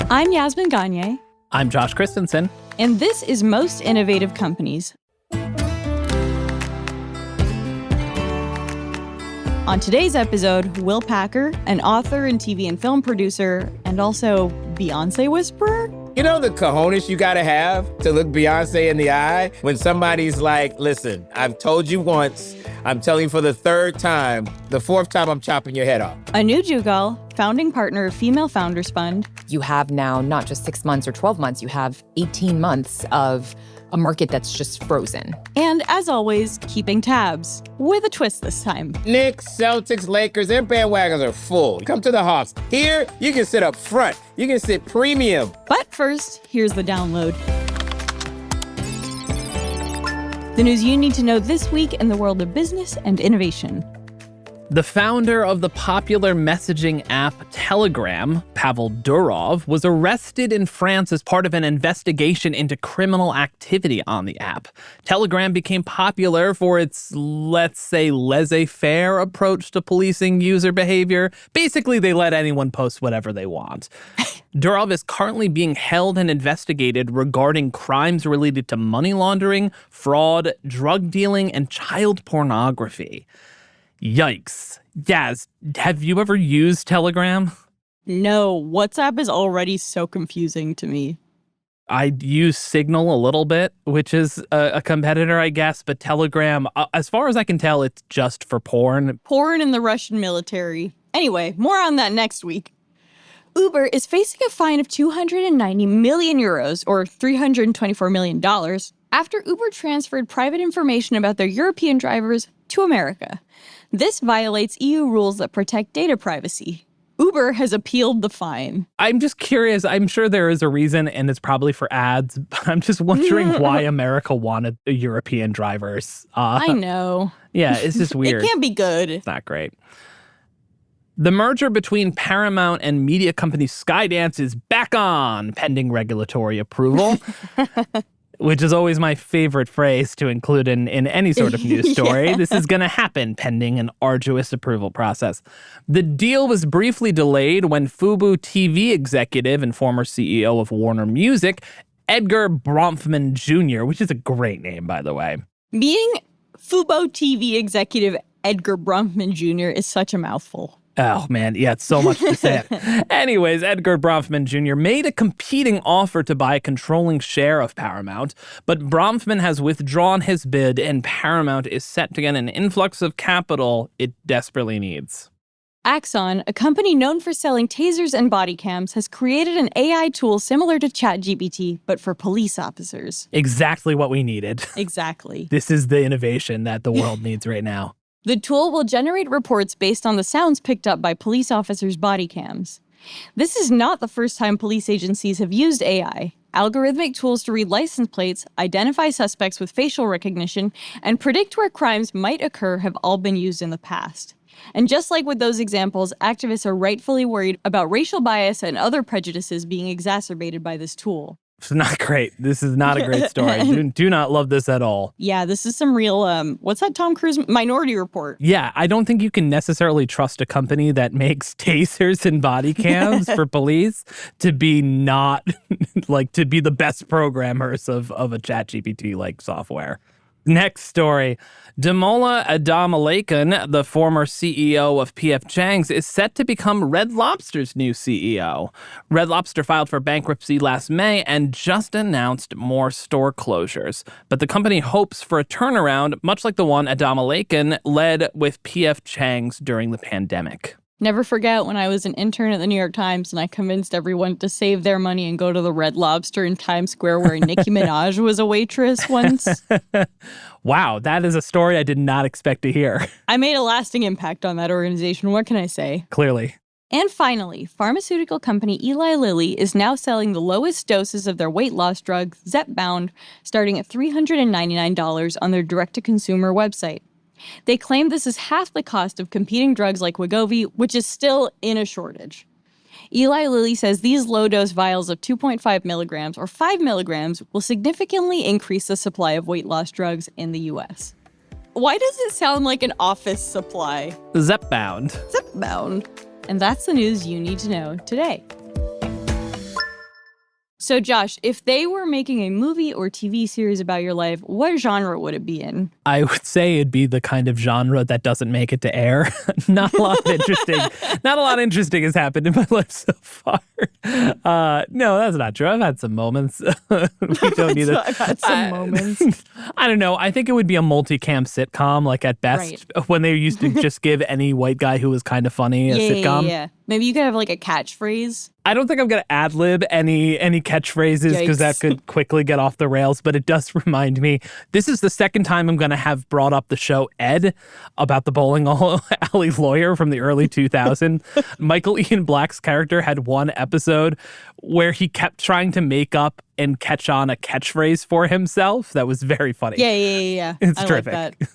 I'm Yasmin Gagne. I'm Josh Christensen. And this is Most Innovative Companies. On today's episode, Will Packer, an author and TV and film producer, and also Beyoncé whisperer. You know the cojones you gotta have to look Beyoncé in the eye when somebody's like, listen, I've told you once, I'm telling you for the third time, the fourth time I'm chopping your head off. Anu Duggal, founding partner of Female Founders Fund. You have now not just 6 months or 12 months, you have 18 months of a market that's just frozen. And as always, keeping tabs, with a twist this time. Knicks, Celtics, Lakers, their bandwagons are full. Come to the Hawks. Here, you can sit up front. You can sit premium. But first, here's the download. The news you need to know this week in the world of business and innovation. The founder of the popular messaging app Telegram, Pavel Durov, was arrested in France as part of an investigation into criminal activity on the app. Telegram became popular for its, let's say, laissez-faire approach to policing user behavior. Basically, they let anyone post whatever they want. Durov is currently being held and investigated regarding crimes related to money laundering, fraud, drug dealing, and child pornography. Yikes. Yaz, have you ever used Telegram? No, WhatsApp is already so confusing to me. I use Signal a little bit, which is a competitor, I guess, but Telegram, as far as I can tell, it's just for porn. Porn in the Russian military. Anyway, more on that next week. Uber is facing a fine of 290 million euros, or $324 million, after Uber transferred private information about their European drivers to America. This violates EU rules that protect data privacy. Uber has appealed the fine. I'm just curious. I'm sure there is a reason, and it's probably for ads, but I'm just wondering why America wanted the European drivers. I know. Yeah, it's just weird. It can't be good. It's not great. The merger between Paramount and media company Skydance is back on, pending regulatory approval. Which is always my favorite phrase to include in any sort of news story. Yeah. This is going to happen pending an arduous approval process. The deal was briefly delayed when Fubo TV executive and former CEO of Warner Music, Edgar Bronfman Jr., which is a great name, by the way. Being Fubo TV executive Edgar Bronfman Jr. is such a mouthful. Oh, man. Yeah, it's so much to say. Anyways, Edgar Bronfman Jr. made a competing offer to buy a controlling share of Paramount, but Bronfman has withdrawn his bid, and Paramount is set to get an influx of capital it desperately needs. Axon, a company known for selling tasers and body cams, has created an AI tool similar to ChatGPT, but for police officers. Exactly what we needed. Exactly. This is the innovation that the world needs right now. The tool will generate reports based on the sounds picked up by police officers' body cams. This is not the first time police agencies have used AI. Algorithmic tools to read license plates, identify suspects with facial recognition, and predict where crimes might occur have all been used in the past. And just like with those examples, activists are rightfully worried about racial bias and other prejudices being exacerbated by this tool. It's not great. This is not a great story. Do not love this at all. Yeah, this is some real, what's that Tom Cruise Minority Report? Yeah, I don't think you can necessarily trust a company that makes tasers and body cams for police to be not, to be the best programmers of a ChatGPT-like software. Next story. Damola Adamalekan, the former CEO of P.F. Chang's, is set to become Red Lobster's new CEO. Red Lobster filed for bankruptcy last May and just announced more store closures. But the company hopes for a turnaround, much like the one Adamalekan led with P.F. Chang's during the pandemic. Never forget when I was an intern at the New York Times and I convinced everyone to save their money and go to the Red Lobster in Times Square where Nicki Minaj was a waitress once. Wow, that is a story I did not expect to hear. I made a lasting impact on that organization. What can I say? Clearly. And finally, pharmaceutical company Eli Lilly is now selling the lowest doses of their weight loss drug, Zepbound, starting at $399 on their direct-to-consumer website. They claim this is half the cost of competing drugs like Wegovy, which is still in a shortage. Eli Lilly says these low-dose vials of 2.5 milligrams or 5 milligrams will significantly increase the supply of weight loss drugs in the U.S. Why does it sound like an office supply? Zepbound. Zepbound. And that's the news you need to know today. So, Josh, if they were making a movie or TV series about your life, what genre would it be in? I would say it'd be the kind of genre that doesn't make it to air. Not a lot interesting has happened in my life so far. No, that's not true. I've had some moments. We don't need it. I've had some moments. I don't know. I think it would be a multi-cam sitcom, like at best, when they used to just give any white guy who was kind of funny a sitcom. Yeah. Maybe you could have like a catchphrase. I don't think I'm going to ad-lib any catchphrases because that could quickly get off the rails, but it does remind me. This is the second time I'm going to have brought up the show Ed about the bowling alley lawyer from the early 2000s. Michael Ian Black's character had one episode where he kept trying to make up and catch on a catchphrase for himself. That was very funny. Yeah. It's I terrific. like that.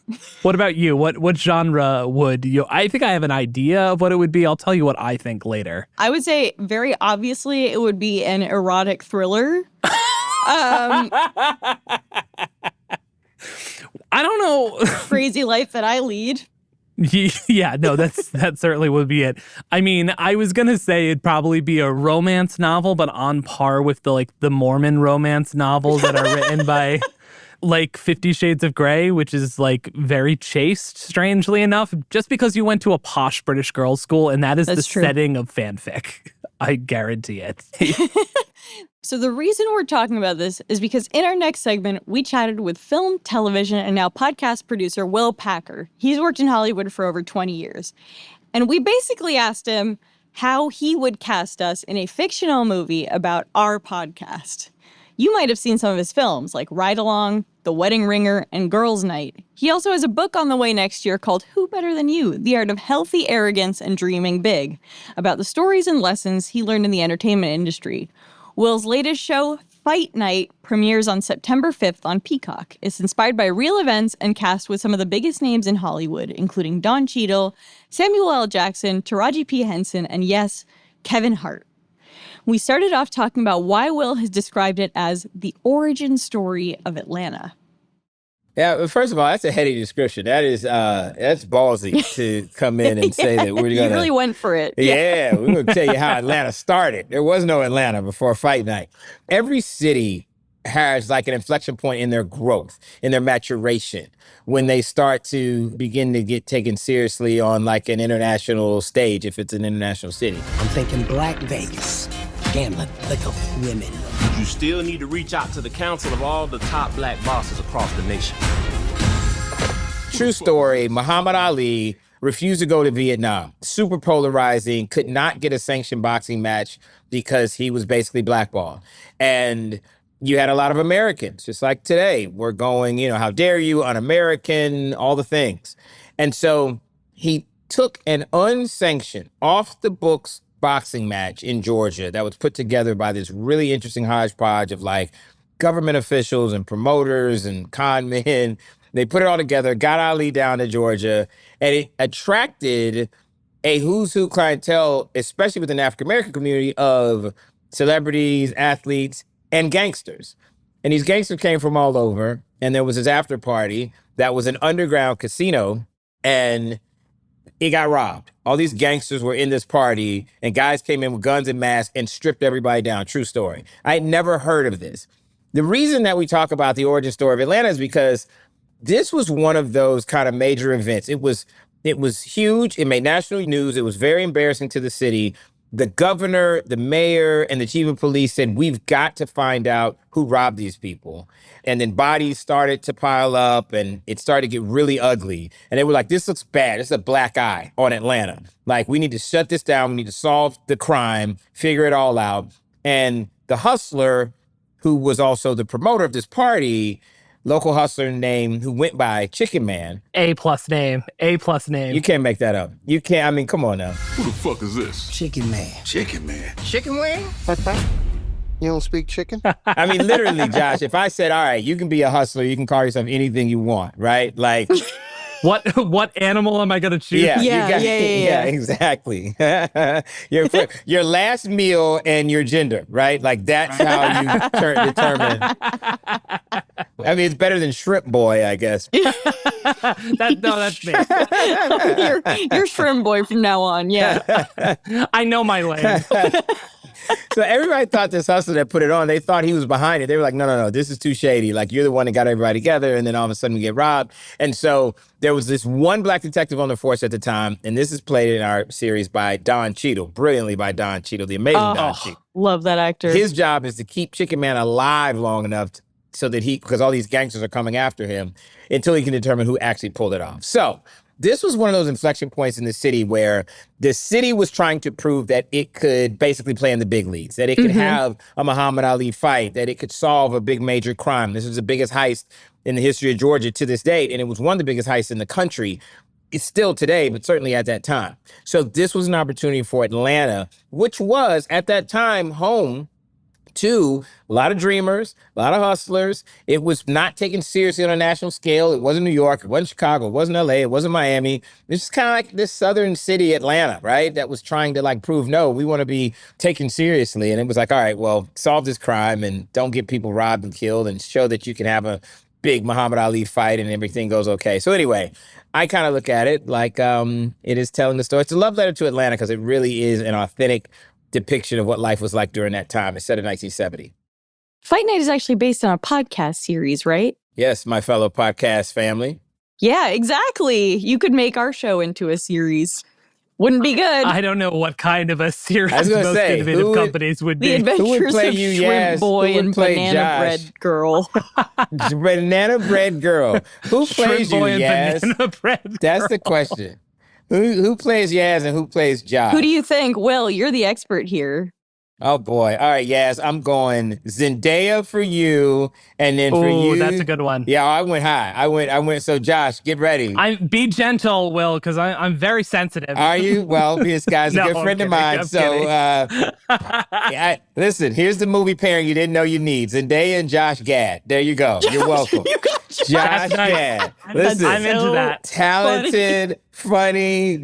What about you? What genre would you? I think I have an idea of what it would be. I'll tell you what I think later. I would say very obviously it would be an erotic thriller. I don't know. Crazy life that I lead. Yeah, no, that certainly would be it. I mean, I was gonna say it'd probably be a romance novel, but on par with the Mormon romance novels that are written by like 50 Shades of Grey, which is like very chaste, strangely enough, just because you went to a posh British girls' school, and that's the true. setting of fanfic. I guarantee it. So the reason we're talking about this is because in our next segment, we chatted with film, television, and now podcast producer Will Packer. He's worked in Hollywood for over 20 years. And we basically asked him how he would cast us in a fictional movie about our podcast. You might have seen some of his films like Ride Along, The Wedding Ringer, and Girls' Night. He also has a book on the way next year called Who Better Than You? The Art of Healthy Arrogance and Dreaming Big, about the stories and lessons he learned in the entertainment industry. Will's latest show, Fight Night, premieres on September 5th on Peacock. It's inspired by real events and cast with some of the biggest names in Hollywood, including Don Cheadle, Samuel L. Jackson, Taraji P. Henson, and yes, Kevin Hart. We started off talking about why Will has described it as the origin story of Atlanta. Yeah, well, first of all, that's a heady description. That's ballsy to come in and say that we're going to... You really went for it. Yeah, we're going to tell you how Atlanta started. There was no Atlanta before Fight Night. Every city has like an inflection point in their growth, in their maturation, when they start to begin to get taken seriously on like an international stage, if it's an international city. I'm thinking Black Vegas, gambling, liquor, women. You still need to reach out to the council of all the top black bosses across the nation. True story, Muhammad Ali refused to go to Vietnam. Super polarizing, could not get a sanctioned boxing match because he was basically blackballed. And you had a lot of Americans, just like today. We're going, how dare you, un-American, all the things. And so he took an unsanctioned, off-the-books boxing match in Georgia that was put together by this really interesting hodgepodge of like government officials and promoters and con men. They put it all together, got Ali down to Georgia, and it attracted a who's who clientele, especially within the African-American community, of celebrities, athletes, and gangsters. And these gangsters came from all over, and there was this after party that was an underground casino, and it got robbed. All these gangsters were in this party, and guys came in with guns and masks and stripped everybody down. True story. I had never heard of this. The reason that we talk about the origin story of Atlanta is because this was one of those kind of major events. It was huge. It made national news. It was very embarrassing to the city. The governor, the mayor, and the chief of police said, we've got to find out who robbed these people. And then bodies started to pile up, and it started to get really ugly. And they were like, this looks bad. It's a black eye on Atlanta. Like, we need to shut this down. We need to solve the crime, figure it all out. And the hustler, who was also the promoter of this party, local hustler named, who went by Chicken Man. A+ name. You can't make that up. You can't, I mean, come on now. Who the fuck is this? Chicken Man. Chicken Man. Chicken wing? You don't speak chicken? I mean, literally, Josh, if I said, all right, you can be a hustler, you can call yourself anything you want, right? Like... What animal am I going to choose? Yeah, exactly. your last meal and your gender, right? Like that's how you determine. I mean, it's better than shrimp boy, I guess. That's me. You're shrimp boy from now on, yeah. I know my lane. So everybody thought this hustler that put it on, they thought he was behind it. They were like, no, this is too shady. Like, you're the one that got everybody together, and then all of a sudden we get robbed. And so there was this one black detective on the force at the time, and this is played in our series by Don Cheadle, brilliantly by Don Cheadle, the amazing Don Cheadle. Love that actor. His job is to keep Chicken Man alive long enough so that because all these gangsters are coming after him, until he can determine who actually pulled it off. So this was one of those inflection points in the city where the city was trying to prove that it could basically play in the big leagues, that it could have a Muhammad Ali fight, that it could solve a big major crime. This was the biggest heist in the history of Georgia to this date, and it was one of the biggest heists in the country. It's still today, but certainly at that time. So this was an opportunity for Atlanta, which was at that time home to a lot of dreamers, a lot of hustlers. It was not taken seriously on a national scale. It wasn't New York, it wasn't Chicago, it wasn't LA, it wasn't Miami. It's just kind of like this southern city, Atlanta, right? That was trying to like prove, no, we want to be taken seriously. And it was like, all right, well, solve this crime and don't get people robbed and killed and show that you can have a big Muhammad Ali fight and everything goes okay. So anyway, I kind of look at it like it is telling the story. It's a love letter to Atlanta because it really is an authentic depiction of what life was like during that time. It's set in 1970. Fight Night is actually based on a podcast series, right? Yes, my fellow podcast family. Yeah, exactly. You could make our show into a series. Wouldn't be good. I don't know what kind of a series I was gonna most say, innovative companies would The be. Adventures play of you, Shrimp Yaz? Boy Who would and play Banana Josh? Bread Girl. Banana bread girl. Who plays Shrimp Boy you, and Yaz? Banana Bread That's Girl. the question. Who plays Yaz and who plays Josh? Who do you think? Will, you're the expert here. Oh boy. All right, Yaz, I'm going Zendaya for you, and then for Ooh, you. that's a good one. Yeah, I went high. I went. So Josh, get ready. Be gentle, Will, because I'm very sensitive. Are you? Well, this guy's a No, good I'm friend of kidding, mine. I'm So listen, here's the movie pairing you didn't know you need. Zendaya and Josh Gad. There you go. You're welcome. You got Josh That's nice. Gad. Listen, I'm into that. talented, funny.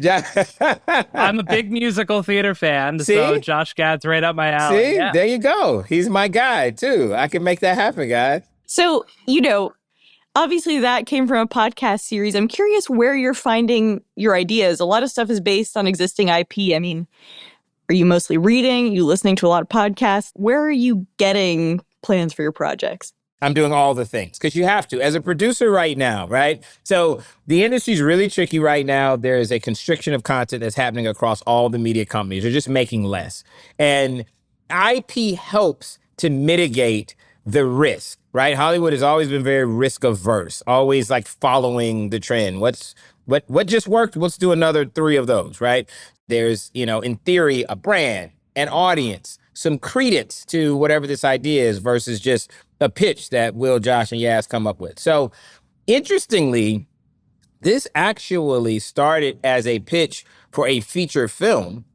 I'm a big musical theater fan, so See? Josh Gad's right up my alley. See, Yeah. there you go. He's my guy too. I can make that happen, guys. So, obviously that came from a podcast series. I'm curious where you're finding your ideas. A lot of stuff is based on existing IP. I mean, are you mostly reading? Are you listening to a lot of podcasts? Where are you getting plans for your projects? I'm doing all the things because you have to. As a producer right now, right? So the industry's really tricky right now. There is a constriction of content that's happening across all the media companies. They're just making less. And IP helps to mitigate the risk, right? Hollywood has always been very risk averse, always like following the trend. What just worked? Let's do another 3 of those, right? There's, in theory, a brand, an audience, some credence to whatever this idea is versus just a pitch that Will, Josh, and Yaz come up with. So interestingly, this actually started as a pitch for a feature film,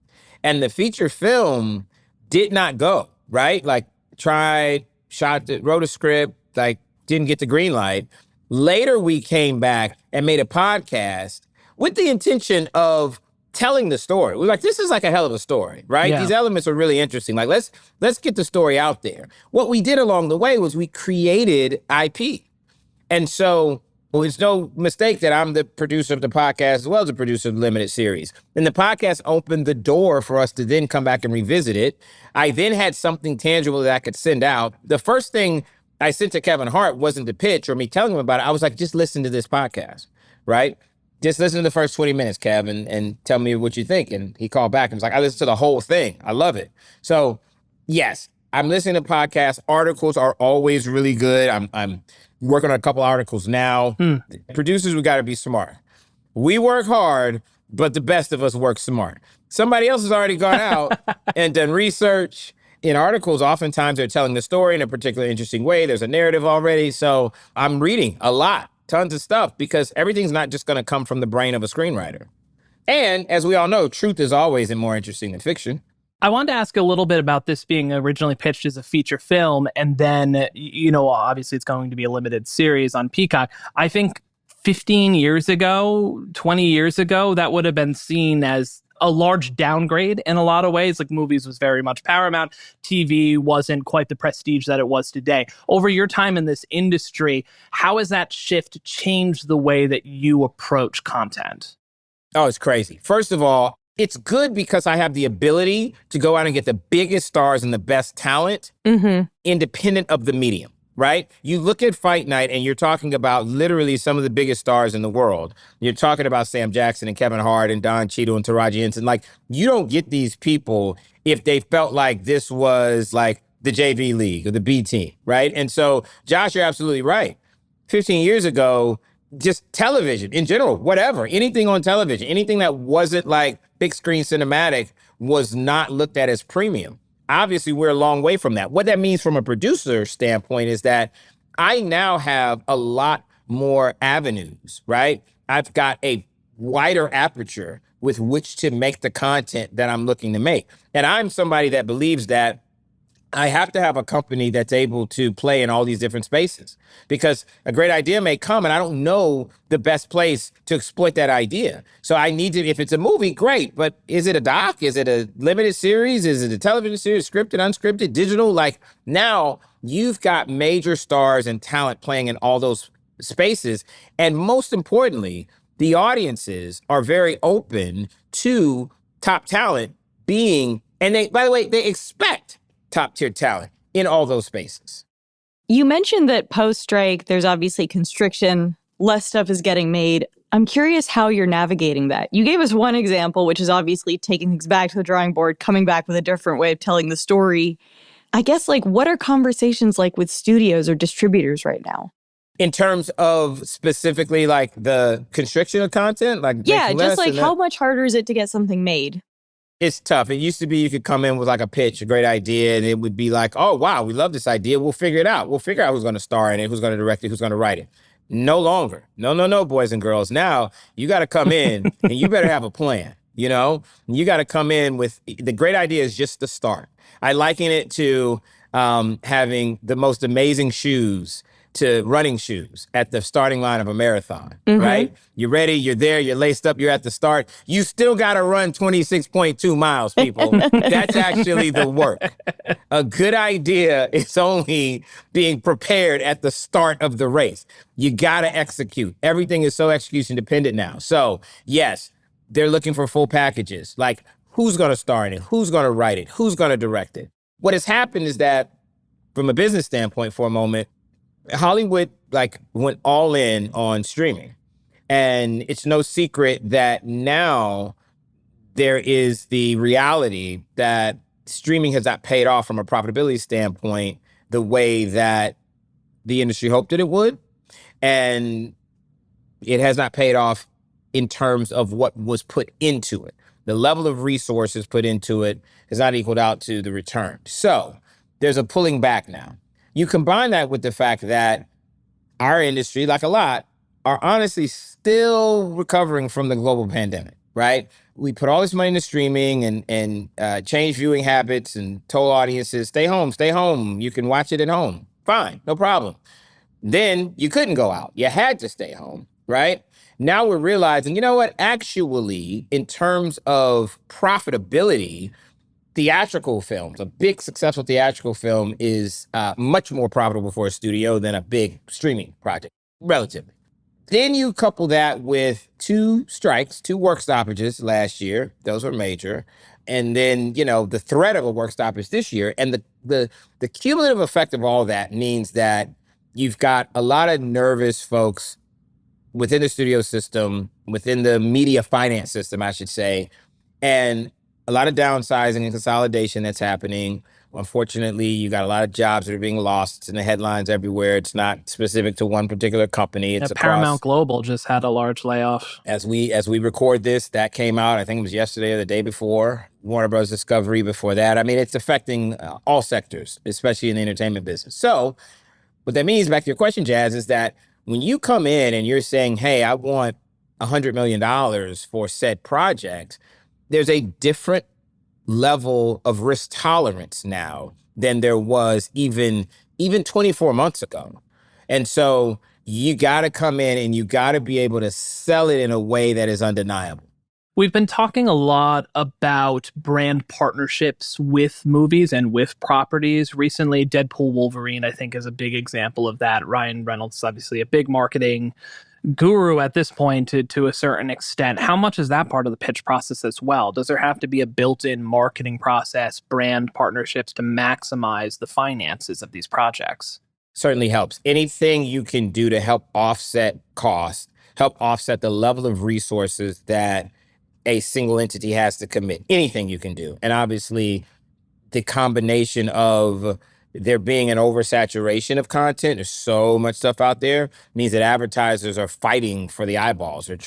and the feature film did not go, right? Like tried, shot, wrote a script, like didn't get the green light. Later, we came back and made a podcast with the intention of telling the story. We're like, this is like a hell of a story, right? Yeah. These elements are really interesting. Like, let's get the story out there. What we did along the way was we created IP. And so, it's no mistake that I'm the producer of the podcast as well as the producer of the limited series. And the podcast opened the door for us to then come back and revisit it. I then had something tangible that I could send out. The first thing I sent to Kevin Hart wasn't the pitch or me telling him about it. I was like, just listen to this podcast, right? Just listen to the first 20 minutes, Kev, and tell me what you think. And he called back and was like, I listened to the whole thing. I love it. So, yes, I'm listening to podcasts. Articles are always really good. I'm working on a couple articles now. Producers, we got to be smart. We work hard, but the best of us work smart. Somebody else has already gone out and done research. In articles, oftentimes they're telling the story in a particularly interesting way. There's a narrative already. So I'm reading a lot. Tons of stuff, because everything's not just going to come from the brain of a screenwriter. And as we all know, truth is always more interesting than fiction. I wanted to ask a little bit about this being originally pitched as a feature film, and then, obviously it's going to be a limited series on Peacock. I think 15 years ago, 20 years ago, that would have been seen as a large downgrade in a lot of ways. Like, movies was very much paramount. TV wasn't quite the prestige that it was today. Over your time in this industry, how has that shift changed the way that you approach content? Oh, it's crazy. First of all, It's good because I have the ability to go out and get the biggest stars and the best talent independent of the medium, right? You look at Fight Night and you're talking about literally some of the biggest stars in the world. You're talking about Sam Jackson and Kevin Hart and Don Cheadle and Taraji Henson. Like, you don't get these people if they felt like this was like the JV League or the B team, right? And so, Josh, you're absolutely right. 15 years ago, just television in general, whatever, anything on television, anything that wasn't like big screen cinematic was not looked at as premium. Obviously, we're a long way from that. What that means from a producer standpoint is that I now have a lot more avenues, right? I've got a wider aperture with which to make the content that I'm looking to make. And I'm somebody that believes that I have to have a company that's able to play in all these different spaces, because a great idea may come and I don't know the best place to exploit that idea. So I need to, if it's a movie, great, but is it a doc? Is it a limited series? Is it a television series, scripted, unscripted, digital? Like, now you've got major stars and talent playing in all those spaces. And most importantly, the audiences are very open to top talent being, and they, by the way, they expect top tier talent in all those spaces. You mentioned that post-strike, there's obviously constriction, less stuff is getting made. I'm curious how you're navigating that. You gave us one example, which is obviously taking things back to the drawing board, coming back with a different way of telling the story. I guess, like, what are conversations like with studios or distributors right now? In terms of specifically like the constriction of content? Like, yeah, just like how much harder is it to get something made? It's tough. It used to be you could come in with like a pitch, a great idea, and it would be like, oh, wow, we love this idea. We'll figure it out. We'll figure out who's going to star in it, who's going to direct it, who's going to write it. No longer. No, boys and girls. Now you got to come in and you better have a plan, you know? You got to come in with, the great idea is just the start. I liken it to having the most amazing shoes to running shoes at the starting line of a marathon, right? You're ready, you're there, you're laced up, you're at the start. You still got to run 26.2 miles, people. That's actually the work. A good idea is only being prepared at the start of the race. You got to execute. Everything is so execution dependent now. So yes, they're looking for full packages. Like, who's going to star in it? Who's going to write it? Who's going to direct it? What has happened is that, from a business standpoint for a moment, Hollywood like went all in on streaming. And it's no secret that now there is the reality that streaming has not paid off from a profitability standpoint the way that the industry hoped that it would. And it has not paid off in terms of what was put into it. The level of resources put into it has not equaled out to the return. So there's a pulling back now. You combine that with the fact that our industry, like a lot, are honestly still recovering from the global pandemic, right? We put all this money into streaming and changed viewing habits and told audiences, stay home. You can watch it at home. Fine, no problem. Then you couldn't go out. You had to stay home, right? Now we're realizing, you know what? Actually, in terms of profitability, theatrical films, a big successful theatrical film is much more profitable for a studio than a big streaming project, relatively. Then you couple that with 2 strikes, 2 work stoppages last year. Those were major. And then, you know, the threat of a work stoppage this year. And the cumulative effect of all that means that you've got a lot of nervous folks within the studio system, within the media finance system, I should say, and a lot of downsizing and consolidation that's happening. Unfortunately, you got a lot of jobs that are being lost. It's in the headlines everywhere. It's not specific to one particular company. It's Paramount Global just had a large layoff. As we record this, that came out, I think it was yesterday or the day before. Warner Bros. Discovery before that. I mean, it's affecting all sectors, especially in the entertainment business. So what that means, back to your question, Jazz, is that when you come in and you're saying, hey, I want $100 million for said project, there's a different level of risk tolerance now than there was even 24 months ago. And so you got to come in and you got to be able to sell it in a way that is undeniable. We've been talking a lot about brand partnerships with movies and with properties. Recently, Deadpool Wolverine, I think, is a big example of that. Ryan Reynolds is obviously a big marketing guru at this point to a certain extent. How much is that part of the pitch process as well? Does there have to be a built-in marketing process, brand partnerships to maximize the finances of these projects? Certainly helps. Anything you can do to help offset cost, help offset the level of resources that a single entity has to commit. Anything you can do. And obviously, the combination of there being an oversaturation of content, there's so much stuff out there, means that advertisers are fighting for the eyeballs. They're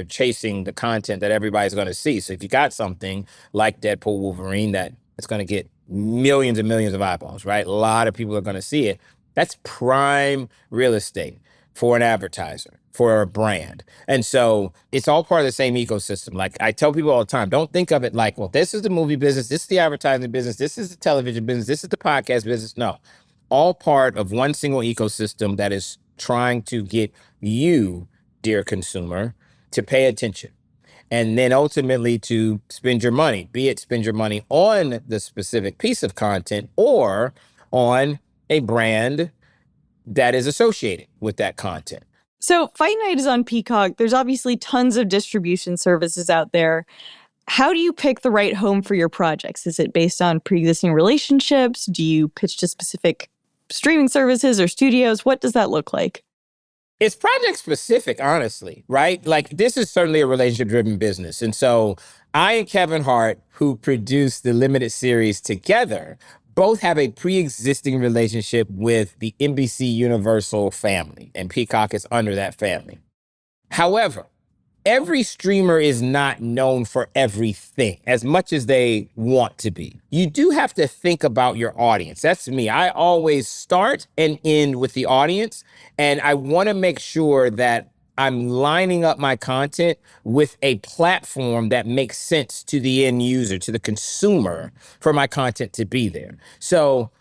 chasing the content that everybody's going to see. So if you got something like Deadpool Wolverine that's going to get millions and millions of eyeballs, right? A lot of people are going to see it. That's prime real estate for an advertiser, for a brand. And so it's all part of the same ecosystem. Like I tell people all the time, don't think of it like, well, this is the movie business, this is the advertising business, this is the television business, this is the podcast business. No, all part of one single ecosystem that is trying to get you, dear consumer, to pay attention. And then ultimately to spend your money, be it spend your money on the specific piece of content or on a brand that is associated with that content. So Fight Night is on Peacock. There's obviously tons of distribution services out there. How do you pick the right home for your projects? Is it based on pre-existing relationships? Do you pitch to specific streaming services or studios? What does that look like? It's project specific, honestly, right? Like this is certainly a relationship-driven business. And so I and Kevin Hart, who produced the limited series together, both have a pre-existing relationship with the NBC Universal family, and Peacock is under that family. However, every streamer is not known for everything as much as they want to be. You do have to think about your audience. That's me. I always start and end with the audience, and I want to make sure that I'm lining up my content with a platform that makes sense to the end user, to the consumer, for my content to be there. So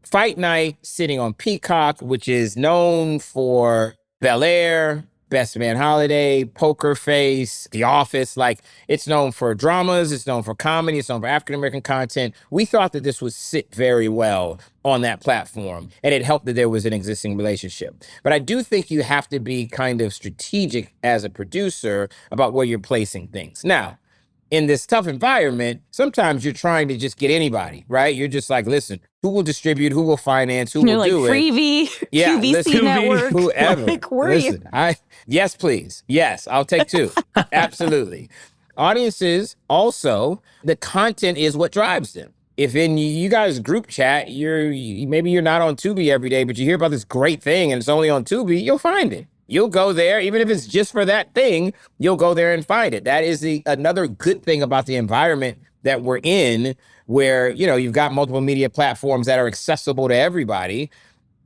Fight Night sitting on Peacock, which is known for Bel-Air, Best Man Holiday, Poker Face, The Office. Like, it's known for dramas, it's known for comedy, it's known for African-American content. We thought that this would sit very well on that platform, and it helped that there was an existing relationship. But I do think you have to be kind of strategic as a producer about where you're placing things. Now, in this tough environment, sometimes you're trying to just get anybody, right? You're just like, listen, who will distribute, who will finance, who will do it? Freebie, yeah, QVC listen, Network, whoever. Like, where are you? Yes, please. Yes, I'll take two. Absolutely. Audiences also, the content is what drives them. If in you guys' group chat, maybe you're not on Tubi every day, but you hear about this great thing and it's only on Tubi, you'll find it. You'll go there, even if it's just for that thing, you'll go there and find it. That is another good thing about the environment that we're in, where, you've got multiple media platforms that are accessible to everybody.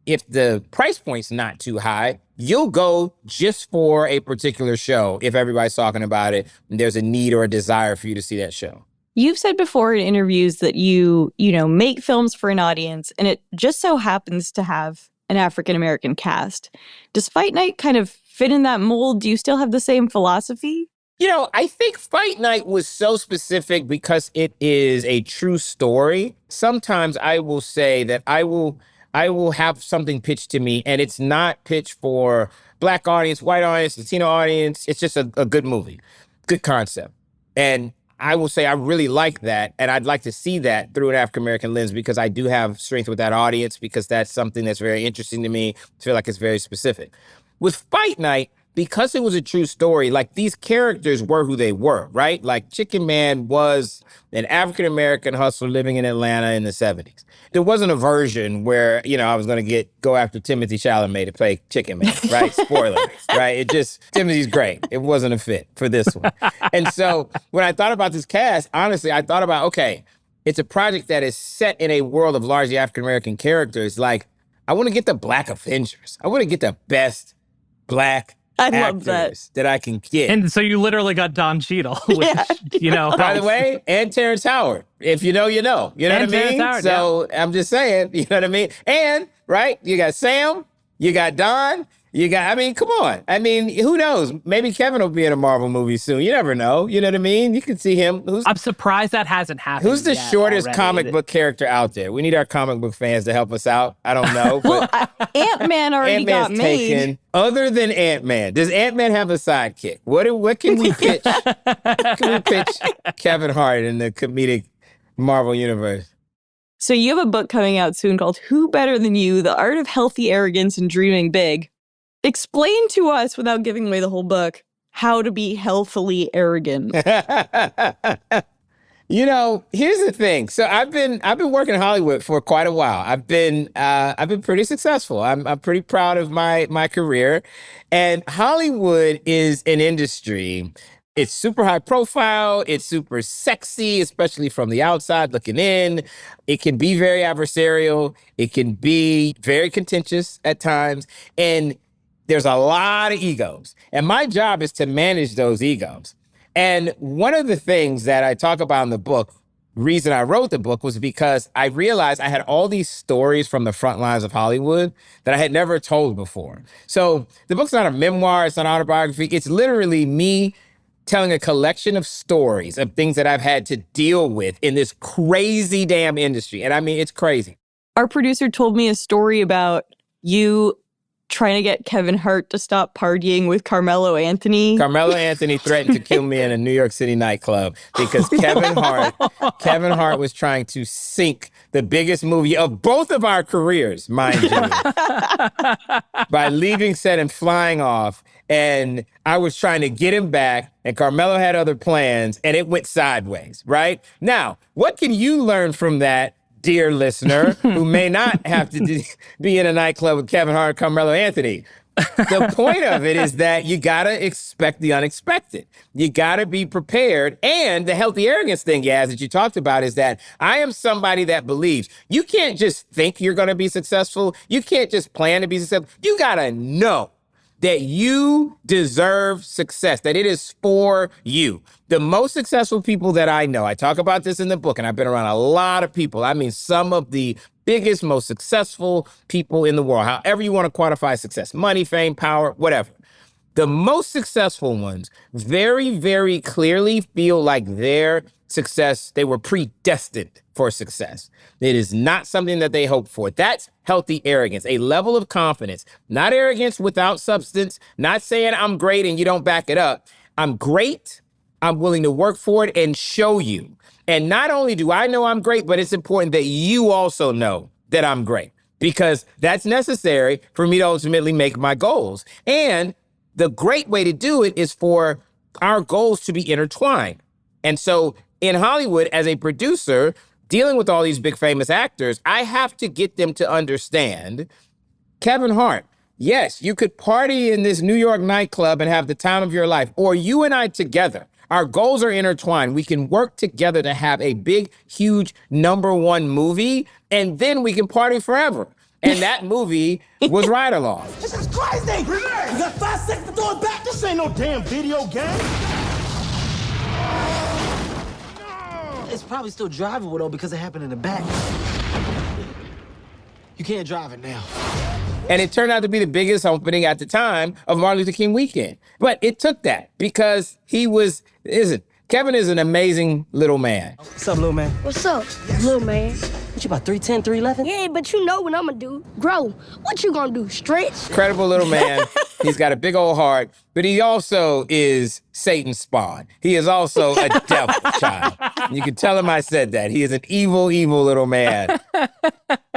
If the price point's not too high, you'll go just for a particular show. If everybody's talking about it, and there's a need or a desire for you to see that show. You've said before in interviews that you make films for an audience, and it just so happens to have an African-American cast. Does Fight Night kind of fit in that mold? Do you still have the same philosophy? I think Fight Night was so specific because it is a true story. Sometimes I will say that I will have something pitched to me, and it's not pitched for Black audience, white audience, Latino audience. It's just a good movie, good concept. And I will say I really like that, and I'd like to see that through an African-American lens because I do have strength with that audience, because that's something that's very interesting to me. I feel like it's very specific. With Fight Night, because it was a true story, like, these characters were who they were, right? Like, Chicken Man was an African-American hustler living in Atlanta in the 70s. There wasn't a version where, I was going to go after Timothy Chalamet to play Chicken Man, right? Spoiler, right? Timothy's great. It wasn't a fit for this one. And so when I thought about this cast, honestly, I thought about, okay, it's a project that is set in a world of largely African-American characters. Like, I want to get the Black Avengers. I want to get the best Black I love that I can get. And so you literally got Don Cheadle, which, By the way, and Terrence Howard. If you know, you know. You know what I mean? So I'm just saying, you know what I mean? And, right, you got Sam, you got Don, Come on. I mean, who knows? Maybe Kevin will be in a Marvel movie soon. You never know. You know what I mean? You can see him. I'm surprised that hasn't happened. Who's the yet shortest already. comic book character out there? We need our comic book fans to help us out. I don't know. But Ant-Man already got Ant-Man's made. taken. Other than Ant-Man, does Ant-Man have a sidekick? What can we pitch? Can we pitch Kevin Hart in the comedic Marvel universe? So you have a book coming out soon called Who Better Than You? The Art of Healthy Arrogance and Dreaming Big. Explain to us, without giving away the whole book, how to be healthily arrogant. Here's the thing. So I've been working in Hollywood for quite a while. I've been pretty successful. I'm pretty proud of my career. And Hollywood is an industry. It's super high profile. It's super sexy, especially from the outside looking in. It can be very adversarial. It can be very contentious at times. And there's a lot of egos. And my job is to manage those egos. And one of the things that I talk about in the book, reason I wrote the book, was because I realized I had all these stories from the front lines of Hollywood that I had never told before. So the book's not a memoir, it's not an autobiography. It's literally me telling a collection of stories of things that I've had to deal with in this crazy damn industry. And I mean, it's crazy. Our producer told me a story about you trying to get Kevin Hart to stop partying with Carmelo Anthony. Carmelo Anthony threatened to kill me in a New York City nightclub because Kevin Hart was trying to sink the biggest movie of both of our careers, mind you, by leaving set and flying off. And I was trying to get him back, and Carmelo had other plans, and it went sideways, right? Now, what can you learn from that, dear listener, who may not have to be in a nightclub with Kevin Hart, Carmelo Anthony? The point of it is that you gotta expect the unexpected. You gotta be prepared. And the healthy arrogance thing, Yaz, that you talked about is that I am somebody that believes you can't just think you're gonna be successful. You can't just plan to be successful. You gotta know that you deserve success, that it is for you. The most successful people that I know, I talk about this in the book, and I've been around a lot of people. I mean, some of the biggest, most successful people in the world, however you want to quantify success, money, fame, power, whatever. The most successful ones very, very clearly feel like their success, they were predestined for success. It is not something that they hope for. That's healthy arrogance, a level of confidence, not arrogance without substance, not saying I'm great and you don't back it up. I'm great. I'm willing to work for it and show you. And not only do I know I'm great, but it's important that you also know that I'm great, because that's necessary for me to ultimately make my goals. And the great way to do it is for our goals to be intertwined. And so in Hollywood, as a producer, dealing with all these big famous actors, I have to get them to understand, Kevin Hart, yes, you could party in this New York nightclub and have the time of your life, or you and I together. Our goals are intertwined. We can work together to have a big, huge #1 movie, and then we can party forever. And that movie was Ride Along. This is crazy! You got 5 seconds to throw it back. This ain't no damn video game. It's probably still drivable, though, because it happened in the back. You can't drive it now. And it turned out to be the biggest opening at the time of Martin Luther King weekend. But it took that because Kevin is an amazing little man. What's up, little man? What's up, little man? What, you about 3'10", 3'11"? Yeah, but you know what I'm gonna do. Grow. What you gonna do, stretch? Incredible little man. He's got a big old heart, but he also is Satan's spawn. He is also a devil child. You can tell him I said that. He is an evil, evil little man.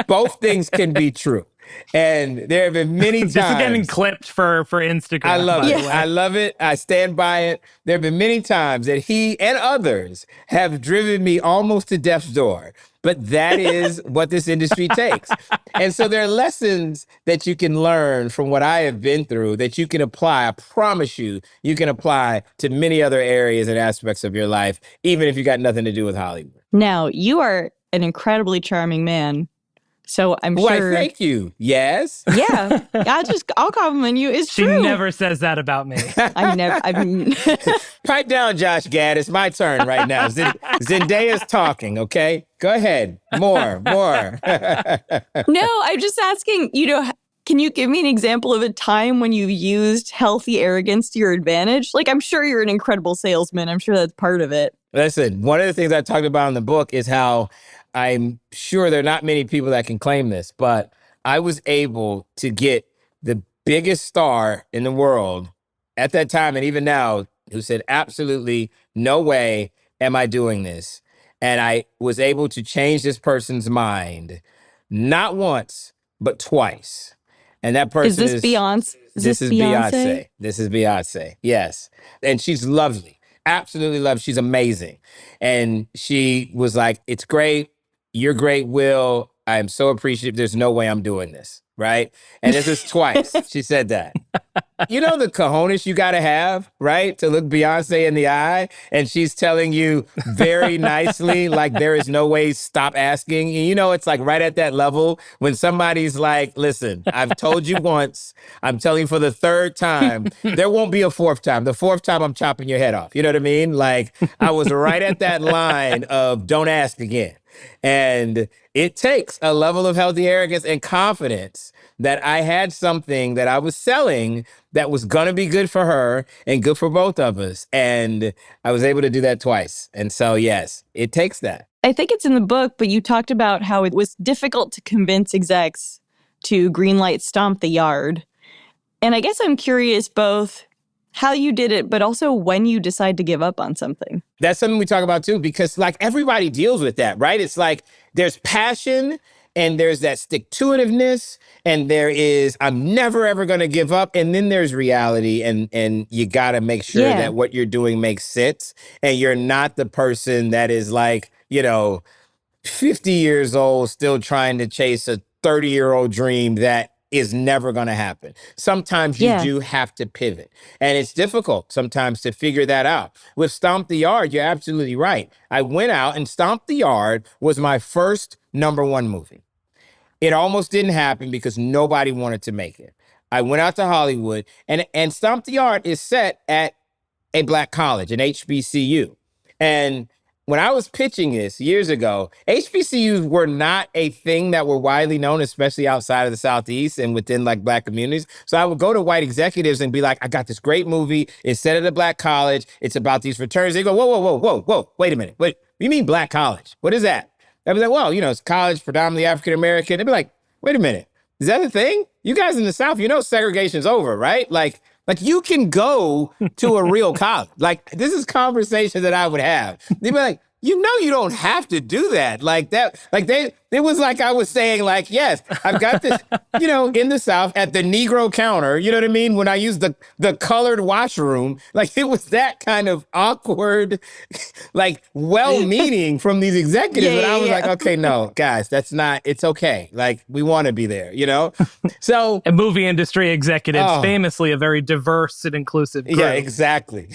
Both things can be true. And there have been many times. This is getting clipped for Instagram. I love it. I love it. I stand by it. There have been many times that he and others have driven me almost to death's door. But that is what this industry takes. And so there are lessons that you can learn from what I have been through that you can apply. I promise you, you can apply to many other areas and aspects of your life, even if you got nothing to do with Hollywood. Now, you are an incredibly charming man. So I'm Why, sure. thank you. Yes. Yeah. I'll compliment you. It's She true. never says that about me. Pipe down, Josh Gad. It's my turn right now. Zendaya's talking, okay? Go ahead. More. No, I'm just asking, Can you give me an example of a time when you used healthy arrogance to your advantage? Like, I'm sure you're an incredible salesman. I'm sure that's part of it. Listen, one of the things I talked about in the book is how I'm sure there are not many people that can claim this, but I was able to get the biggest star in the world at that time and even now who said, absolutely no way am I doing this. And I was able to change this person's mind, not once, but twice. And that person is this Beyonce? This is Beyonce. This is Beyonce. Yes. And she's lovely. Absolutely lovely. She's amazing. And she was like, it's great. You're great, Will. I am so appreciative. There's no way I'm doing this. Right? And this is twice. She said that. You know the cojones you got to have, right? To look Beyonce in the eye. And she's telling you very nicely, like, there is no way, stop asking. And you know, it's like right at that level when somebody's like, listen, I've told you once, I'm telling you for the third time, there won't be a fourth time. The fourth time, I'm chopping your head off. You know what I mean? Like, I was right at that line of don't ask again. And it takes a level of healthy arrogance and confidence that I had something that I was selling that was going to be good for her and good for both of us. And I was able to do that twice. And so, yes, it takes that. I think it's in the book, but you talked about how it was difficult to convince execs to greenlight Stomp the Yard. And I guess I'm curious both how you did it, but also when you decide to give up on something. That's something we talk about too, because like everybody deals with that, right? It's like there's passion and there's that stick-to-itiveness and there is, I'm never, ever going to give up. And then there's reality and you got to make sure that what you're doing makes sense. And you're not the person that is like, 50 years old, still trying to chase a 30-year-old dream that is never going to happen. Sometimes you do have to pivot. And it's difficult sometimes to figure that out. With Stomp the Yard, you're absolutely right. I went out and Stomp the Yard was my first #1 movie. It almost didn't happen because nobody wanted to make it. I went out to Hollywood and Stomp the Yard is set at a Black college, an HBCU. And when I was pitching this years ago, HBCUs were not a thing that were widely known, especially outside of the Southeast and within like Black communities. So I would go to white executives and be like, I got this great movie. It's set at a Black college. It's about these fraternities. They go, whoa. Wait a minute. What you mean Black college? What is that? I'd be like, well, it's college predominantly African-American. They'd be like, wait a minute. Is that a thing? You guys in the South, segregation's over, right? Like you can go to a real college. Like, this is conversation that I would have. They'd be like, you don't have to do that. Like that, it was like I was saying, like, yes, I've got this, in the South at the Negro counter, you know what I mean? When I used the colored washroom, like it was that kind of awkward, like well-meaning from these executives. And I was like, okay, no, guys, that's not, it's okay. Like we want to be there, So. And movie industry executives, famously a very diverse and inclusive group. Yeah, exactly.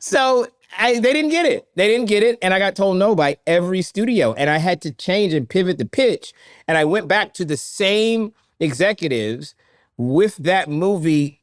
So they didn't get it. And I got told no by every studio. And I had to change and pivot the pitch. And I went back to the same executives with that movie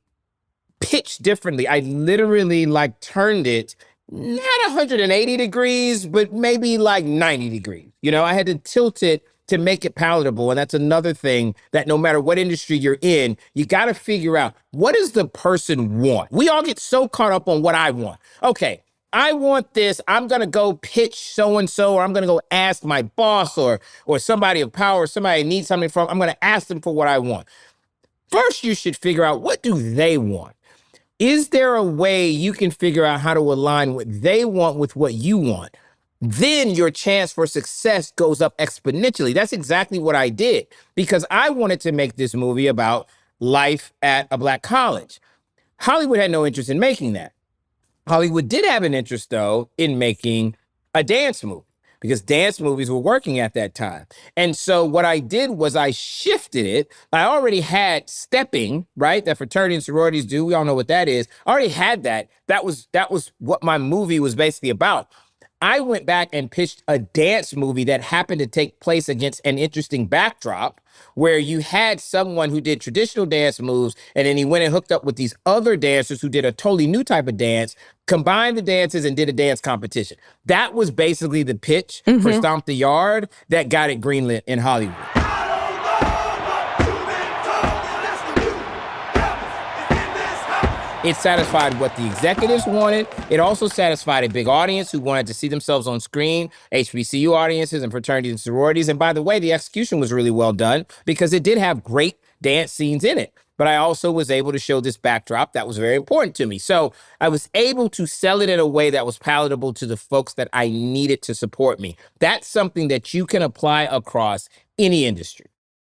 pitched differently. I literally turned it not 180 degrees, but maybe 90 degrees. I had to tilt it to make it palatable. And that's another thing that no matter what industry you're in, you got to figure out, what does the person want? We all get so caught up on what I want. Okay, I want this. I'm going to go pitch so-and-so, or I'm going to go ask my boss or somebody of power, somebody I need something from. I'm going to ask them for what I want. First, you should figure out, what do they want? Is there a way you can figure out how to align what they want with what you want? Then your chance for success goes up exponentially. That's exactly what I did, because I wanted to make this movie about life at a Black college. Hollywood had no interest in making that. Hollywood did have an interest, though, in making a dance movie, because dance movies were working at that time. And so what I did was I shifted it. I already had stepping, right? That fraternity and sororities do. We all know what that is. I already had that. That was what my movie was basically about. I went back and pitched a dance movie that happened to take place against an interesting backdrop, where you had someone who did traditional dance moves, and then he went and hooked up with these other dancers who did a totally new type of dance, combined the dances and did a dance competition. That was basically the pitch for Stomp the Yard that got it greenlit in Hollywood. It satisfied what the executives wanted. It also satisfied a big audience who wanted to see themselves on screen, HBCU audiences and fraternities and sororities. And by the way, the execution was really well done because it did have great dance scenes in it. But I also was able to show this backdrop that was very important to me. So I was able to sell it in a way that was palatable to the folks that I needed to support me. That's something that you can apply across any industry.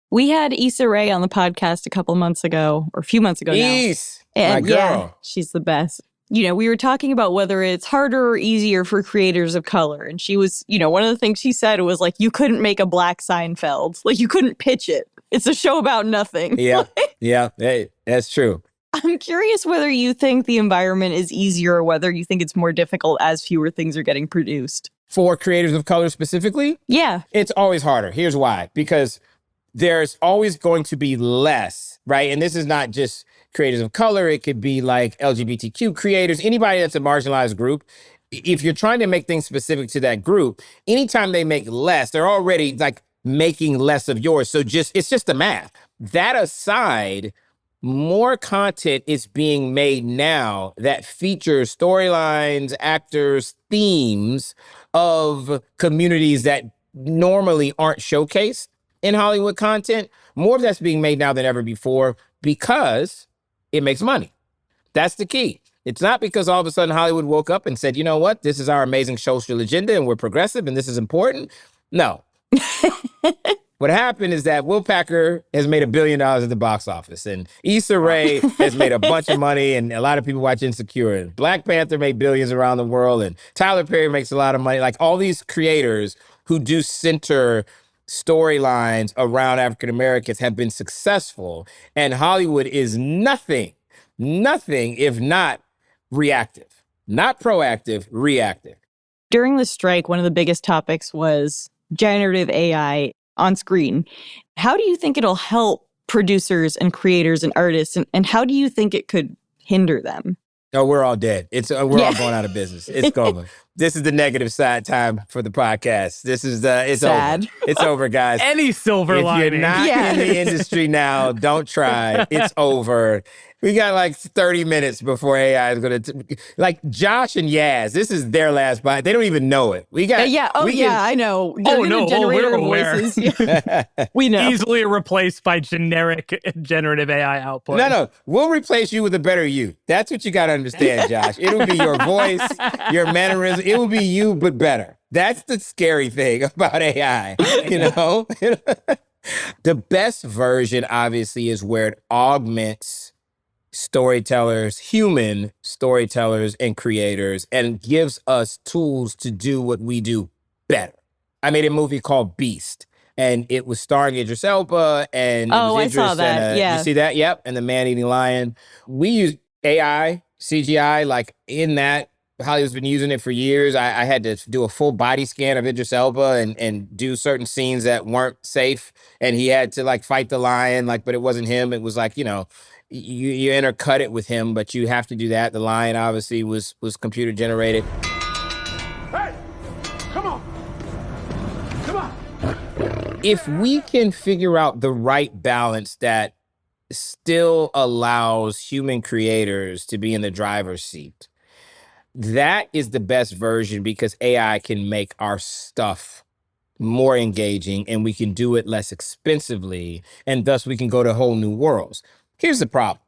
We had Issa Rae on the podcast a couple months ago, or a few months ago now. Issa, And my girl. yeah, she's the best. We were talking about whether it's harder or easier for creators of color. And she was, one of the things she said was like, you couldn't make a black Seinfeld. Like, you couldn't pitch it. It's a show about nothing. Yeah, yeah, hey, that's true. I'm curious whether you think the environment is easier or whether you think it's more difficult as fewer things are getting produced. For creators of color specifically? Yeah. It's always harder. Here's why. Because there's always going to be less, right? And this is not just creators of color. It could be like LGBTQ creators, anybody that's a marginalized group. If you're trying to make things specific to that group, anytime they make less, they're already like making less of yours. So it's just the math. That aside, more content is being made now that features storylines, actors, themes of communities that normally aren't showcased in Hollywood content. More of that's being made now than ever before because it makes money. That's the key. It's not because all of a sudden Hollywood woke up and said, you know what, this is our amazing social agenda and we're progressive and this is important. No. What happened is that Will Packer has made $1 billion at the box office, and Issa Rae has made a bunch of money, and a lot of people watch Insecure. And Black Panther made billions around the world, and Tyler Perry makes a lot of money. Like all these creators who do center storylines around African Americans have been successful, and Hollywood is nothing if not reactive, not proactive, reactive. During the strike, one of the biggest topics was generative AI on screen. How do you think it'll help producers and creators and artists, and how do you think it could hinder them? Oh, we're all dead. We're all going out of business. It's going. This is the negative side time for the podcast. This is it's sad. Over. It's over, guys. Any silver lining. If you're not in the industry now, don't try. It's over. We got like 30 minutes before AI is going to... Like Josh and Yaz, this is their last bite. They don't even know it. We got... I know. They're gonna generate we're our aware. voices. Yeah. We know. Easily replaced by generic generative AI output. No. We'll replace you with a better you. That's what you got to understand, Josh. It'll be your voice, your mannerism. It will be you, but better. That's the scary thing about AI, The best version, obviously, is where it augments storytellers, human storytellers and creators, and gives us tools to do what we do better. I made a movie called Beast, and it was starring Idris Elba and I saw that. Yeah, you see that? Yep, and the man-eating lion. We use AI, CGI, like in that. Hollywood's been using it for years. I had to do a full body scan of Idris Elba and do certain scenes that weren't safe, and he had to like fight the lion, but it wasn't him. It was like, you intercut it with him, but you have to do that. The lion obviously was computer generated. Hey, come on. If we can figure out the right balance that still allows human creators to be in the driver's seat, that is the best version because AI can make our stuff more engaging and we can do it less expensively, and thus we can go to whole new worlds. Here's the problem.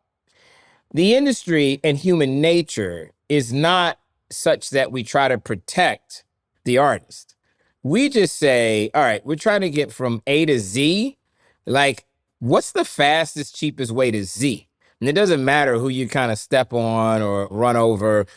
The industry and human nature is not such that we try to protect the artist. We just say, all right, we're trying to get from A to Z. Like, what's the fastest, cheapest way to Z? And it doesn't matter who you kind of step on or run over.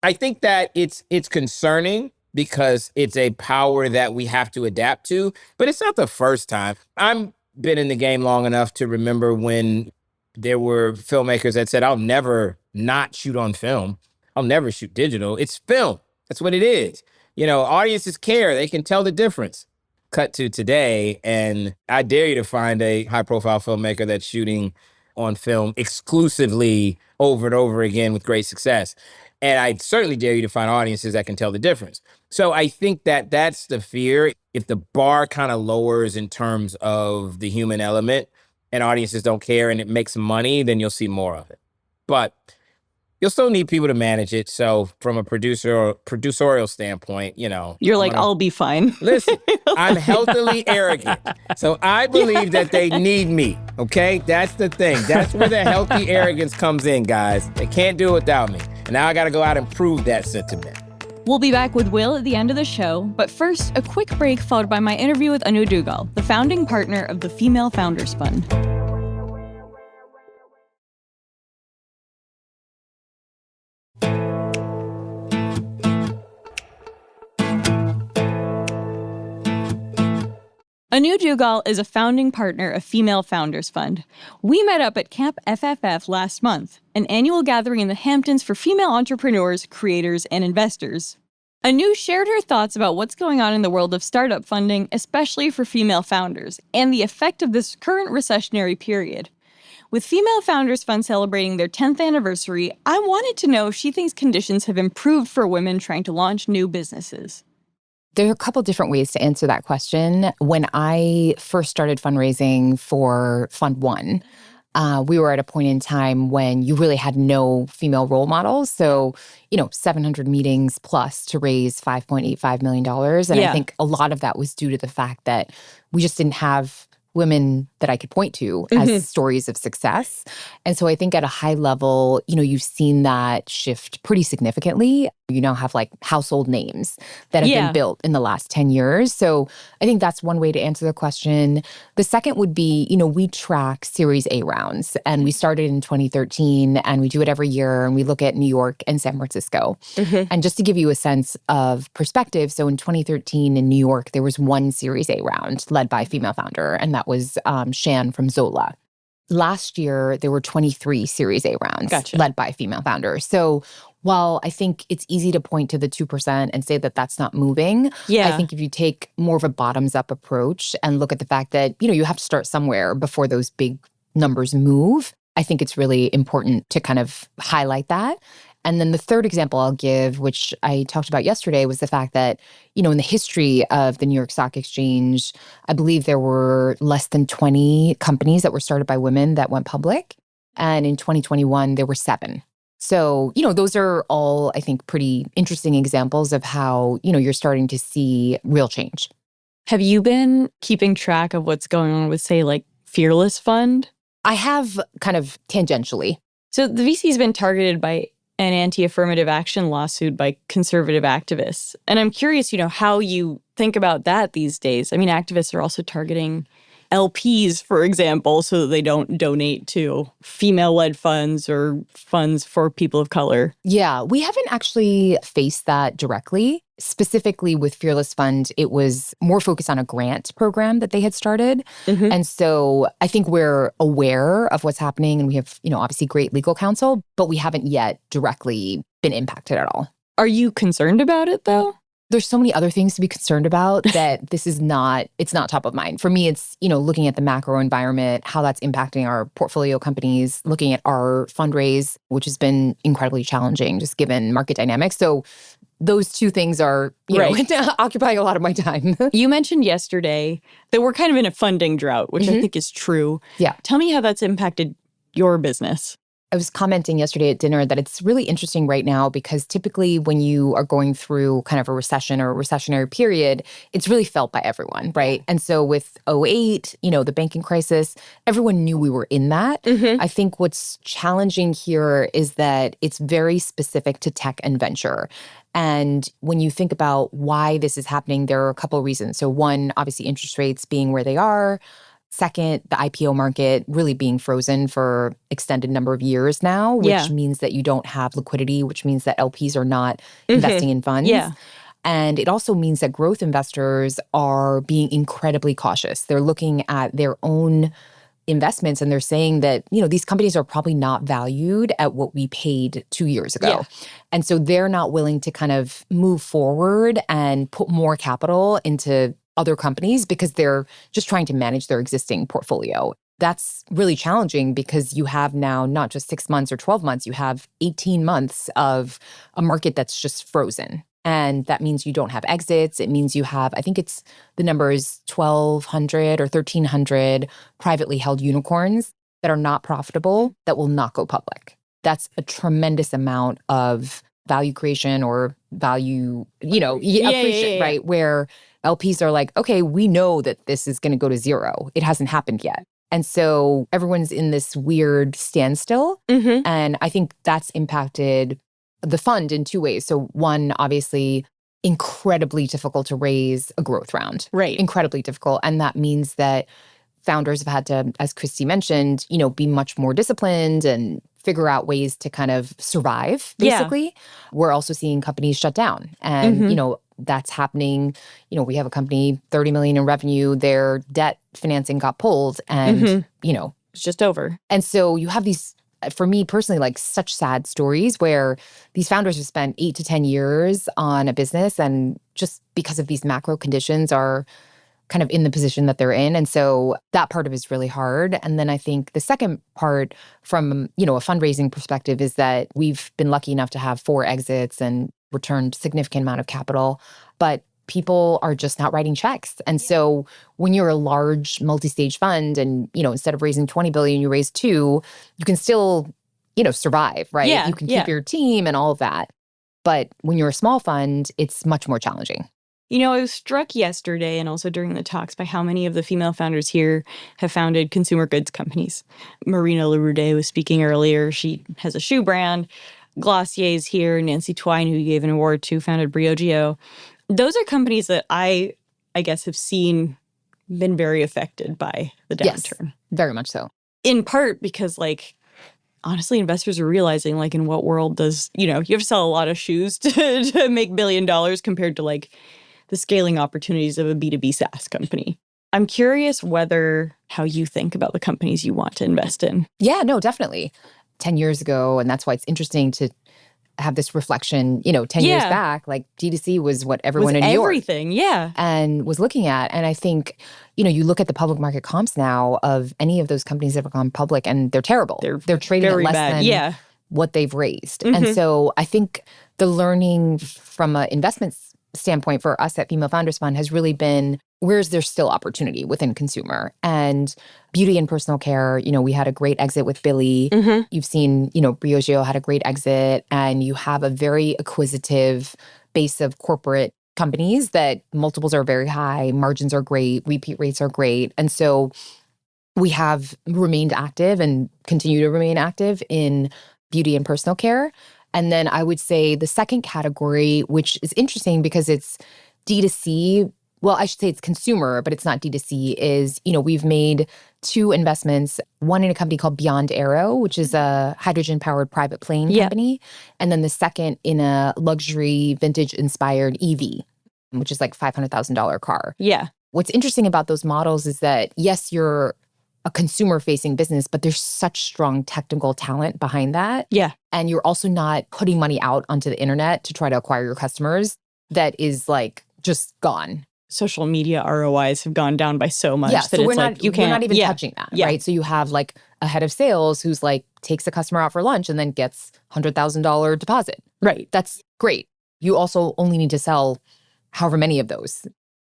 I think that it's concerning because it's a power that we have to adapt to, but it's not the first time. I've been in the game long enough to remember when there were filmmakers that said, I'll never not shoot on film. I'll never shoot digital. It's film. That's what it is. Audiences care. They can tell the difference. Cut to today, and I dare you to find a high-profile filmmaker that's shooting on film exclusively over and over again with great success. And I certainly dare you to find audiences that can tell the difference. So I think that that's the fear. If the bar kind of lowers in terms of the human element and audiences don't care and it makes money, then you'll see more of it. But You'll still need people to manage it. So from a producerial standpoint, You're like, I'll be fine. Listen, I'm healthily arrogant. So I believe that they need me, okay? That's the thing. That's where the healthy arrogance comes in, guys. They can't do it without me. And now I got to go out and prove that sentiment. We'll be back with Will at the end of the show, but first, a quick break followed by my interview with Anu Duggal, the founding partner of the Female Founders Fund. Anu Duggal is a founding partner of Female Founders Fund. We met up at Camp FFF last month, an annual gathering in the Hamptons for female entrepreneurs, creators, and investors. Anu shared her thoughts about what's going on in the world of startup funding, especially for female founders, and the effect of this current recessionary period. With Female Founders Fund celebrating their 10th anniversary, I wanted to know if she thinks conditions have improved for women trying to launch new businesses. There are a couple different ways to answer that question. When I first started fundraising for Fund One, we were at a point in time when you really had no female role models. So, 700 meetings plus to raise $5.85 million. And I think a lot of that was due to the fact that we just didn't have women that I could point to as stories of success. And so I think at a high level, you've seen that shift pretty significantly. You now have like household names that have been built in the last 10 years. So I think that's one way to answer the question. The second would be, we track Series A rounds, and we started in 2013, and we do it every year, and we look at New York and San Francisco. And just to give you a sense of perspective, so in 2013 in New York, there was one Series A round led by a female founder, and that was Shan from Zola. Last year, there were 23 Series A rounds led by female founders. So while I think it's easy to point to the 2% and say that that's not moving, I think if you take more of a bottoms-up approach and look at the fact that, you have to start somewhere before those big numbers move, I think it's really important to kind of highlight that. And then the third example I'll give, which I talked about yesterday, was the fact that, in the history of the New York Stock Exchange, I believe there were less than 20 companies that were started by women that went public. And in 2021, there were 7. So, those are all, I think, pretty interesting examples of how, you're starting to see real change. Have you been keeping track of what's going on with, say, like Fearless Fund? I have kind of tangentially. So the VC's been targeted by an anti-affirmative action lawsuit by conservative activists. And I'm curious, how you think about that these days. I mean, activists are also targeting LPs, for example, so that they don't donate to female-led funds or funds for people of color. Yeah, we haven't actually faced that directly. Specifically with Fearless Fund, it was more focused on a grant program that they had started. And so I think we're aware of what's happening, and we have, obviously great legal counsel, but we haven't yet directly been impacted at all. Are you concerned about it, though? There's so many other things to be concerned about that it's not top of mind. For me, it's, looking at the macro environment, how that's impacting our portfolio companies, looking at our fundraise, which has been incredibly challenging just given market dynamics. So those two things are, occupying a lot of my time. You mentioned yesterday that we're kind of in a funding drought, which I think is true. Yeah. Tell me how that's impacted your business. I was commenting yesterday at dinner that it's really interesting right now because typically when you are going through kind of a recession or a recessionary period, it's really felt by everyone, right? And so with 2008, the banking crisis, everyone knew we were in that. I think what's challenging here is that it's very specific to tech and venture. And when you think about why this is happening, there are a couple of reasons. So one, obviously interest rates being where they are. Second, the IPO market really being frozen for extended number of years now, which means that you don't have liquidity, which means that LPs are not investing in funds. And it also means that growth investors are being incredibly cautious. They're looking at their own investments and they're saying that, these companies are probably not valued at what we paid 2 years ago. And so they're not willing to kind of move forward and put more capital into other companies because they're just trying to manage their existing portfolio. That's really challenging because you have now not just 6 months or 12 months, you have 18 months of a market that's just frozen. And that means you don't have exits. It means you have, I think the number is 1,200 or 1,300 privately held unicorns that are not profitable, that will not go public. that's a tremendous amount of value creation or value, Yeah, accretion, yeah. right? Where LPs are like, okay, we know that this is going to go to zero. It hasn't happened yet. And so everyone's in this weird standstill. Mm-hmm. And I think that's impacted the fund in two ways. So one, obviously, incredibly difficult to raise a growth round. Right. Incredibly difficult. And that means that founders have had to, as Christy mentioned, be much more disciplined and figure out ways to kind of survive, basically. Yeah. We're also seeing companies shut down. And, that's happening. We have a company, $30 million in revenue, their debt financing got pulled and, it's just over. And so you have these, for me personally, like such sad stories where these founders have spent 8 to 10 years on a business and just because of these macro conditions are kind of in the position that they're in. And so that part of it is really hard. And then I think the second part from, a fundraising perspective is that we've been lucky enough to have 4 exits and returned significant amount of capital, but people are just not writing checks. And so when you're a large multi-stage fund and, instead of raising 20 billion, you raise 2, you can still, survive, right? Yeah, you can keep your team and all of that. But when you're a small fund, it's much more challenging. I was struck yesterday and also during the talks by how many of the female founders here have founded consumer goods companies. Marina Leroude was speaking earlier. She has a shoe brand. Glossier's here. Nancy Twine, who you gave an award to, founded Briogeo. Those are companies that I guess, have been very affected by the downturn. Yes, very much so. In part because, honestly, investors are realizing, in what world does, you have to sell a lot of shoes to make $1 billion compared to, the scaling opportunities of a B2B SaaS company. I'm curious how you think about the companies you want to invest in. Yeah, no, definitely. 10 years ago, and that's why it's interesting to have this reflection, 10 years back, D2C was what everyone in New York everything, yeah. And was looking at. And I think, you look at the public market comps now of any of those companies that have gone public and they're terrible. They're trading at less than what they've raised. Mm-hmm. And so I think the learning from an investment standpoint for us at Female Founders Fund has really been, where's there still opportunity within consumer? And beauty and personal care, we had a great exit with Billy. Mm-hmm. You've seen, Briogeo had a great exit, and you have a very acquisitive base of corporate companies that multiples are very high, margins are great, repeat rates are great. And so we have remained active and continue to remain active in beauty and personal care. And then I would say the second category, which is interesting because it's D2C, well, I should say it's consumer, but it's not D2C, is, we've made 2 investments, one in a company called Beyond Aero, which is a hydrogen-powered private plane company, and then the second in a luxury vintage-inspired EV, which is $500,000 car. Yeah. What's interesting about those models is that, yes, you're a consumer-facing business, but there's such strong technical talent behind that. Yeah. And you're also not putting money out onto the internet to try to acquire your customers. That is just gone. Social media ROIs have gone down by so much that we're it's not, you can't. We're not even touching that, right? So you have a head of sales who's takes a customer out for lunch and then gets $100,000 deposit. Right. That's great. You also only need to sell however many of those.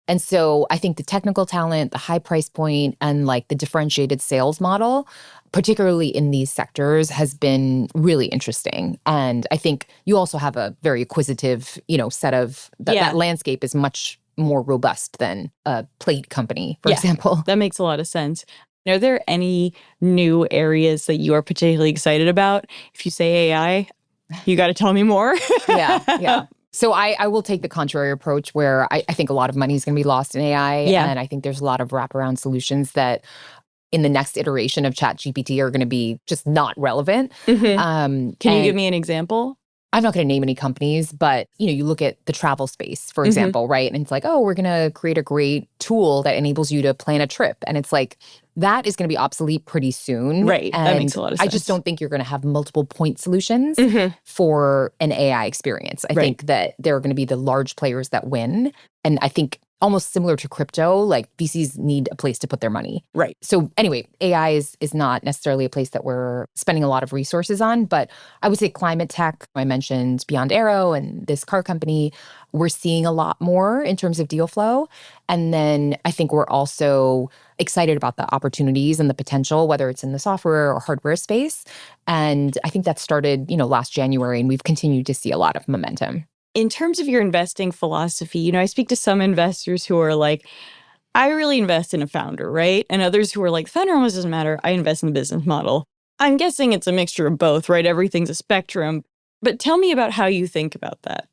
And so I think the technical talent, the high price point, and the differentiated sales model, particularly in these sectors, has been really interesting. And I think you also have a very acquisitive, set of that landscape is much more robust than a plate company, for example. That makes a lot of sense. Are there any new areas that you are particularly excited about? If you say AI, you got to tell me more. Yeah. So I will take the contrary approach where I think a lot of money is going to be lost in AI. Yeah. And I think there's a lot of wraparound solutions that in the next iteration of ChatGPT are going to be just not relevant. Mm-hmm. Can you give me an example? I'm not going to name any companies, but you look at the travel space, for example, right? And it's we're going to create a great tool that enables you to plan a trip. And it's that is going to be obsolete pretty soon. Right. And that makes a lot of sense. I just don't think you're going to have multiple point solutions for an AI experience. I think that there are going to be the large players that win. And I think almost similar to crypto, VCs need a place to put their money. Right. So anyway, AI is not necessarily a place that we're spending a lot of resources on, but I would say climate tech, I mentioned Beyond Aero and this car company, we're seeing a lot more in terms of deal flow. And then I think we're also excited about the opportunities and the potential, whether it's in the software or hardware space. And I think that started, last January, and we've continued to see a lot of momentum. In terms of your investing philosophy, I speak to some investors who are like, I really invest in a founder, right? And others who are like, founder almost doesn't matter. I invest in the business model. I'm guessing it's a mixture of both, right? Everything's a spectrum. But tell me about how you think about that.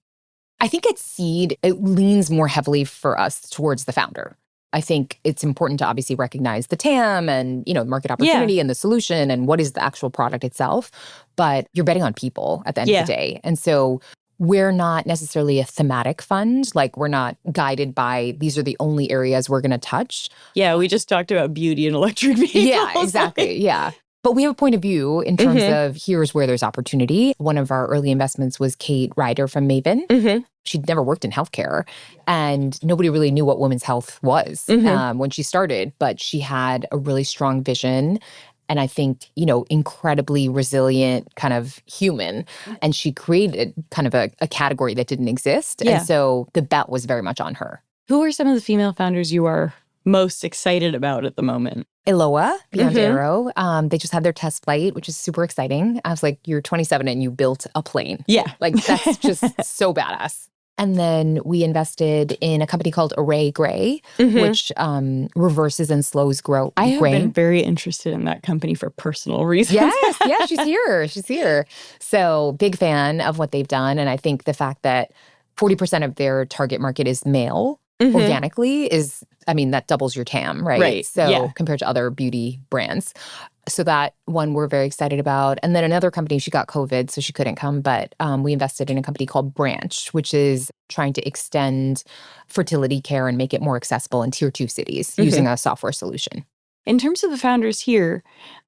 I think at Seed, it leans more heavily for us towards the founder. I think it's important to obviously recognize the TAM and, market opportunity and the solution and what is the actual product itself. But you're betting on people at the end of the day. And so we're not necessarily a thematic fund. Like, we're not guided by these are the only areas we're going to touch. Yeah, we just talked about beauty and electric vehicles. Yeah, exactly. Yeah. But we have a point of view in terms of here's where there's opportunity. One of our early investments was Kate Ryder from Maven. She'd never worked in healthcare, and nobody really knew what women's health was when she started. But she had a really strong vision, and I think, incredibly resilient kind of human. And she created kind of a category that didn't exist. Yeah. And so the bet was very much on her. Who are some of the female founders you are most excited about at the moment? Eloa, Beyond Arrow. They just had their test flight, which is super exciting. I was like, you're 27 and you built a plane. Yeah. Like, that's just so badass. And then we invested in a company called Array Gray, which reverses and slows grow. I have been very interested in that company for personal reasons. Yes, yeah, she's here. She's here. So big fan of what they've done. And I think the fact that 40% of their target market is male organically is, that doubles your TAM, right? Right. So compared to other beauty brands. So that one we're very excited about. And then another company, she got COVID, so she couldn't come, but we invested in a company called Branch, which is trying to extend fertility care and make it more accessible in tier 2 cities using a software solution. In terms of the founders here,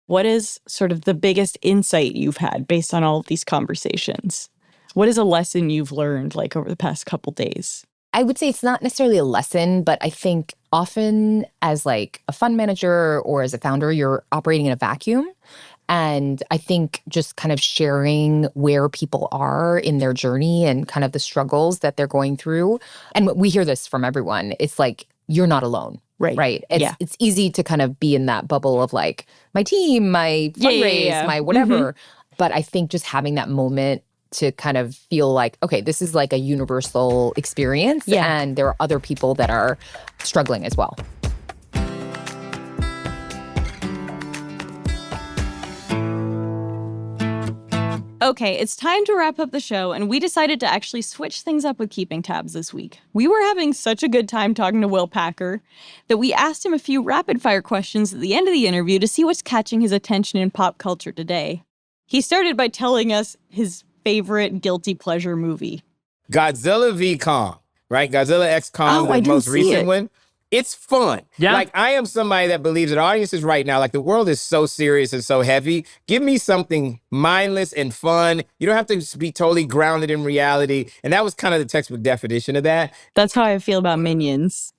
what is sort of the biggest insight you've had based on all of these conversations? What is a lesson you've learned like over the past couple days? I would say it's not necessarily a lesson, but I think often as like a fund manager or as a founder, you're operating in a vacuum. And I think just kind of sharing where people are in their journey and kind of the struggles that they're going through. And we hear this from everyone. It's like, you're not alone. Right. It's easy to kind of be in that bubble of like my team, my fundraise, my whatever. But I think just having that moment to kind of feel like, okay, this is like a universal experience and there are other people that are struggling as well. Okay, it's time to wrap up the show, and we decided to actually switch things up with keeping tabs this week. We were having such a good time talking to Will Packer that we asked him a few rapid-fire questions at the end of the interview to see what's catching his attention in pop culture today. He started by telling us his favorite guilty pleasure movie. Godzilla v. Kong, right? Godzilla x Kong, the most recent one. It's fun. Yeah. Like, I am somebody that believes that audiences right now, like, the world is so serious and so heavy. Give me something mindless and fun. You don't have to be totally grounded in reality. And that was kind of the textbook definition of that. That's how I feel about Minions.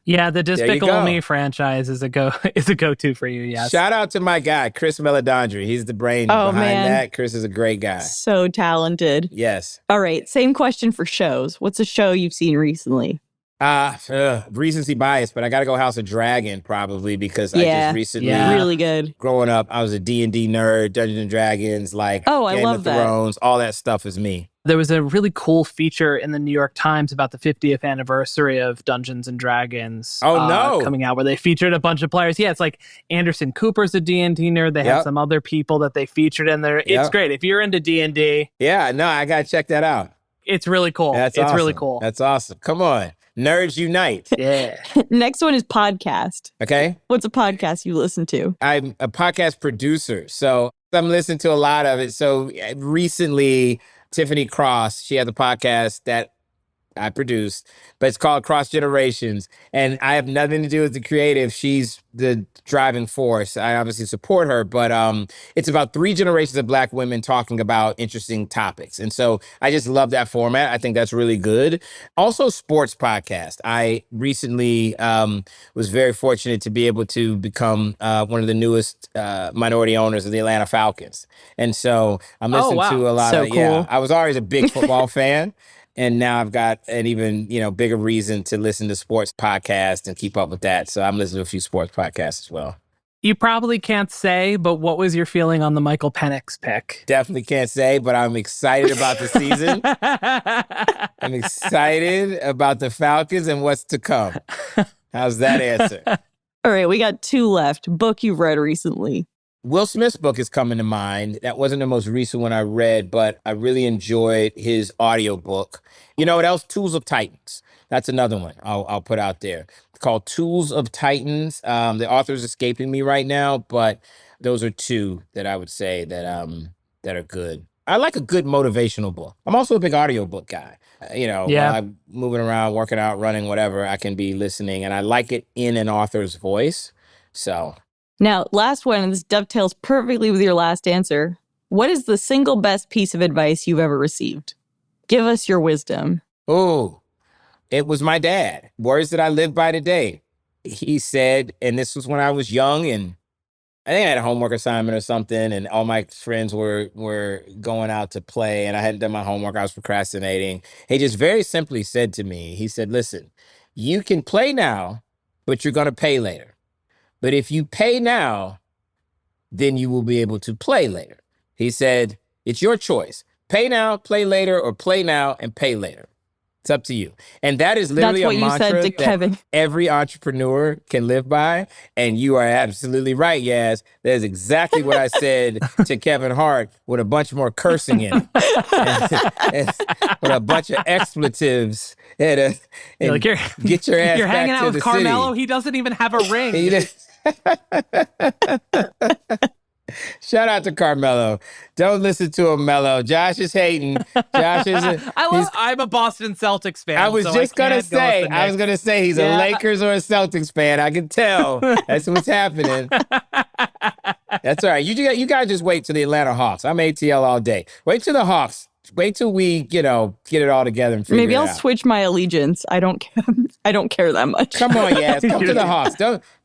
Yeah, the Despicable Me franchise is a go-to for you, yes. Shout out to my guy, Chris Meledandri. He's the brain behind that. Chris is a great guy. So talented. Yes. All right, same question for shows. What's a show you've seen recently? Recency bias, but I gotta go House of Dragon probably because I just recently, really good. Growing up, I was a D&D nerd, Dungeons and Dragons, like I Game love of that. Thrones, all that stuff is me. There was a really cool feature in the New York Times about the 50th anniversary of Dungeons and Dragons. Coming out, where they featured a bunch of players. Yeah, it's like Anderson Cooper's a D&D nerd. They have some other people that they featured in there. It's great. If you're into D&D. Yeah, no, I gotta check that out. It's really cool. It's awesome. really cool. That's awesome. Come on. Nerds unite. Yeah. Next one is podcast. Okay. What's a podcast you listen to? I'm a podcast producer, so I'm listening to a lot of it. So recently, Tiffany Cross, she has a podcast that I produced, but it's called Cross Generations. And I have nothing to do with the creative. She's the driving force. I obviously support her, but it's about 3 generations of Black women talking about interesting topics. And so I just love that format. I think that's really good. Also, sports podcast. I recently was very fortunate to be able to become one of the newest minority owners of the Atlanta Falcons. And so I'm listening to a lot so of, cool. I was always a big football fan. And now I've got an even, bigger reason to listen to sports podcasts and keep up with that. So I'm listening to a few sports podcasts as well. You probably can't say, but what was your feeling on the Michael Penix pick? Definitely can't say, but I'm excited about the season. I'm excited about the Falcons and what's to come. How's that answer? All right, we got 2 left. Book you've read recently. Will Smith's book is coming to mind. That wasn't the most recent one I read, but I really enjoyed his audiobook. You know what else? Tools of Titans. That's another one I'll put out there. It's called Tools of Titans. The author's escaping me right now, but those are 2 that I would say that are good. I like a good motivational book. I'm also a big audiobook guy. While I'm moving around, working out, running, whatever, I can be listening, and I like it in an author's voice. So... Now, last one, and this dovetails perfectly with your last answer. What is the single best piece of advice you've ever received? Give us your wisdom. Oh, it was my dad. Words that I live by today. He said, and this was when I was young, and I think I had a homework assignment or something, and all my friends were going out to play, and I hadn't done my homework. I was procrastinating. He just very simply said to me, he said, listen, you can play now, but you're going to pay later. But if you pay now, then you will be able to play later. He said, it's your choice. Pay now, play later, or play now and pay later. It's up to you. And that is literally a mantra That's what you said to Kevin. that every entrepreneur can live by. And you are absolutely right, Yaz. That is exactly what I said to Kevin Hart with a bunch more cursing in it. and with a bunch of expletives. And get your ass You're back hanging out to with the Carmelo. city. He doesn't even have a ring. Shout out to Carmelo. Don't listen to him, Mello. Josh is hating. Josh is. I'm a Boston Celtics fan. I was just gonna say. I was gonna say he's a Lakers or a Celtics fan. I can tell. That's what's happening. That's all right. You guys just wait till the Atlanta Hawks. I'm ATL all day. Wait till the Hawks. Wait till we, get it all together and figure Maybe it I'll out. switch my allegiance. I don't care that much. Come on, Yaz. Come to the Hawks.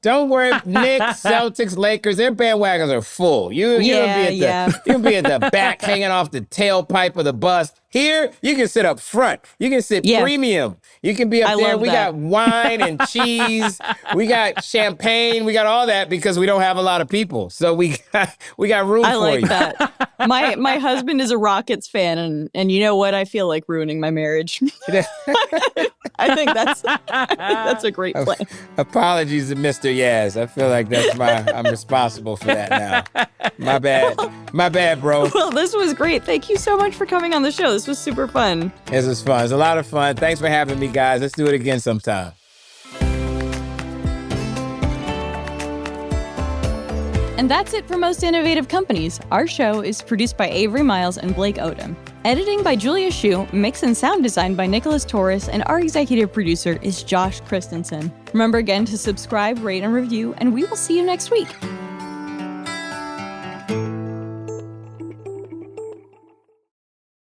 Don't worry. Knicks, Celtics, Lakers, their bandwagons are full. You'll be at the back hanging off the tailpipe of the bus. Here, you can sit up front. You can sit premium. You can be up there. We got wine and cheese. We got champagne. We got all that because we don't have a lot of people. So we got room for you. I like that. My husband is a Rockets fan, and you know what? I feel like ruining my marriage. I think that's a great plan. Apologies to Mr. Yaz. I feel like I'm responsible for that now. My bad, bro. Well, this was great. Thank you so much for coming on the show. This was super fun. This was fun. It's a lot of fun. Thanks for having me, guys. Let's do it again sometime. And that's it for Most Innovative Companies. Our show is produced by Avery Miles and Blake Odom. Editing by Julia Shu, mix and sound design by Nicholas Torres, and our executive producer is Josh Christensen. Remember again to subscribe, rate, and review, and we will see you next week.